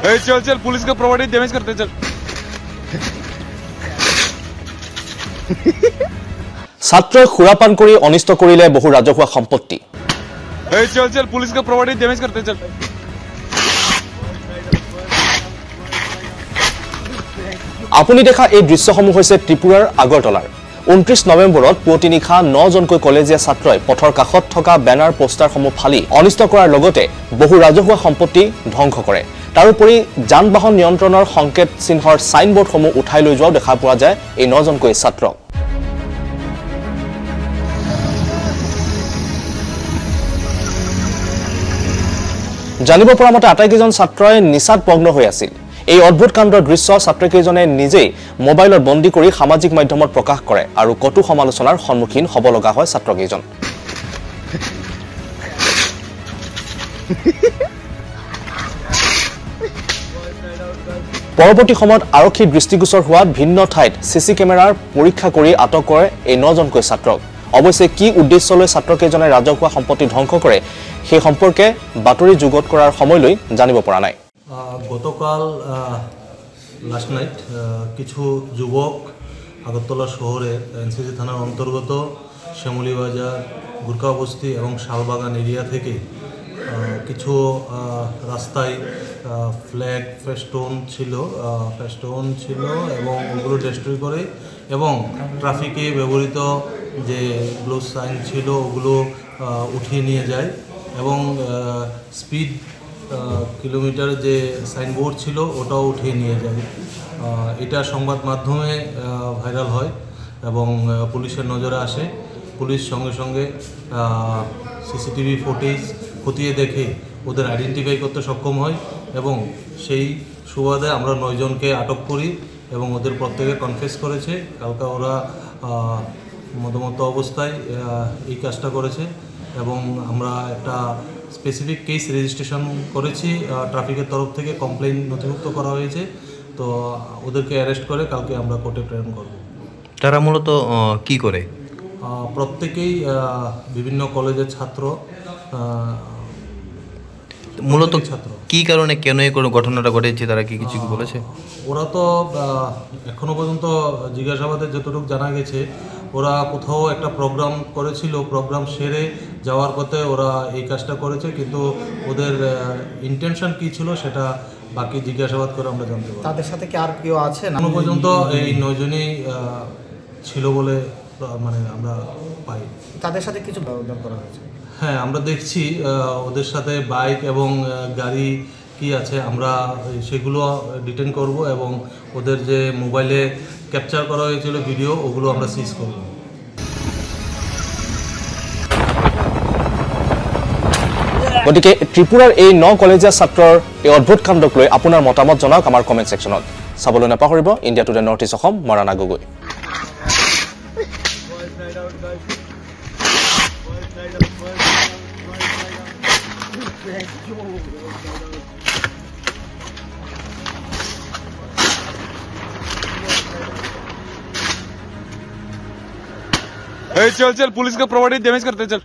चल चल पुलिस का प्रॉपर्टी डैमेज करते चल। ছাত্ৰই খুৰাপান কৰি অনিষ্ট কৰিলে বহু ৰাজহুৱা সম্পত্তি। चल चल पुलिस का प्रॉपर्टी डैमेज करते चल। আপুনি দেখা এই দৃশ্যসমূহ হৈছে ত্ৰিপুৰাৰ আগৰতলাৰ। 29 নৱেম্বৰত পুৱতি নিশা 9 জনকৈ কলেজীয়া ছাত্ৰই পথৰ কাষত থকা বেনাৰ পোষ্টাৰসমূহ ফালি অনিষ্ট কৰাৰ লগতে বহু ৰাজহুৱা সম্পত্তি ধ্বংস কৰে। তাৰোপৰি যান বাহন নিয়ন্ত্ৰণৰ সংকেত চিহ্নৰ সাইনবোৰ্ডসমূহ উঠাই লৈ যোৱাও দেখা পোৱা যায় এই 9 জনকৈ ছাত্ৰক। জানিব পৰা মতে আটাইকেইজন ছাত্ৰই নিচাত মগ্ন হৈ আছিল। এই অদ্ভুত কাণ্ডৰ দৃশ্য ছাত্ৰকেইজনে নিজেই মোবাইলত বন্দী কৰি সামাজিক মাধ্যমত প্ৰকাশ কৰে আৰু কটু সমালোচনাৰ সন্মুখীন হ'ব লগা হয় ছাত্ৰকেইজন। পৰৱৰ্তী সময়ত আৰক্ষী দৃষ্টিগোচৰ হোৱাত ভিন্ন ঠাইত চিচি কেমেৰাৰ পৰীক্ষা কৰি আটক কৰে এই 9 জনকৈ ছাত্ৰক। অৱশ্যে কি উদ্দেশ্যলৈ ছাত্ৰকেইজনে ৰাজহুৱা সম্পত্তি ধ্বংস কৰে সেই সম্পৰ্কে বাতৰি যুগত কৰাৰ সময়লৈ জানিব পৰা নাই। গতকাল লাস্ট নাইট কিছু যুবক আগরতলা শহরের এনসিসি থানার অন্তর্গত শ্যামলীবাজার গুরকাবস্তি এবং শালবাগান এরিয়া থেকে কিছু রাস্তায় ফ্ল্যাগ ফেস্টুন ছিল এবং ওগুলো ডিস্ট্রয় করে এবং ট্রাফিকে ব্যবহৃত যে গ্লো সাইন ছিল ওগুলো উঠিয়ে নিয়ে যায় এবং স্পিড কিলোমিটার যে সাইনবোর্ড ছিল ওটাও উঠিয়ে নিয়ে যায়। এটা সংবাদ মাধ্যমে ভাইরাল হয় এবং পুলিশের নজরে আসে। পুলিশ সঙ্গে সঙ্গে সিসিটিভি ফুটেজ খতিয়ে দেখে ওদের আইডেন্টিফাই করতে সক্ষম হয় এবং সেই সুবাদে আমরা 9 জনকে আটক করি এবং ওদের প্রত্যেকে কনফেস করেছে কালকে ওরা মদমত্ত অবস্থায় এই কাজটা করেছে এবং আমরা একটা স্পেসিফিক কেস রেজিস্ট্রেশন করেছি। ট্রাফিকের তরফ থেকে কমপ্লেইন নথিভুক্ত করা হয়েছে, তো ওদেরকে অ্যারেস্ট করে কালকে আমরা কোর্টে প্রেরণ করব। তারা মূলত কি করে? প্রত্যেকেই বিভিন্ন কলেজের ছাত্র। মূলত ছাত্র কি কারণে কেন এই ঘটনাটা ঘটেছে তারা কি কিছু বলেছে? ওরা তো এখনো পর্যন্ত জিজ্ঞাসাবাদে যতটুকু জানা গেছে ওরা কোথাও একটা প্রোগ্রাম করেছিল, প্রোগ্রাম সেরে যাওয়ার পথে ওরা এই কাজটা করেছে, কিন্তু ওদের ইন্টেনশন কী ছিল সেটা বাকি জিজ্ঞাসাবাদ করে আমরা জানতে পারি। তাদের সাথে কি আর কেউ আছে? এখনো পর্যন্ত এই 9 জনই ছিল বলে মানে আমরা পাই। তাদের সাথে কিছু ব্যবধান করা হয়েছে? হ্যাঁ, আমরা দেখছি ওদের সাথে বাইক এবং গাড়ি কি আছে আমরা সেগুলো ডিটেন করব এবং ওদের যে মোবাইলে ক্যাপচার করা হয়েছিল ভিডিও ওগুলো আমরা সিজ করব। গতিকে ত্ৰিপুৰাৰ এই 9 কলেজীয়া ছাত্ৰৰ এই অদ্ভুত কাণ্ডক লৈ আপোনাৰ মতামত জনাওক আমাৰ কমেণ্ট ছেকশ্যনত। চাবলৈ নাপাহৰিব ইণ্ডিয়া টুডে নৰ্থ ইষ্ট অসম, মৰাণা গগৈ। चल चल पुलिस का प्रॉपर्टी डैमेज करते चल।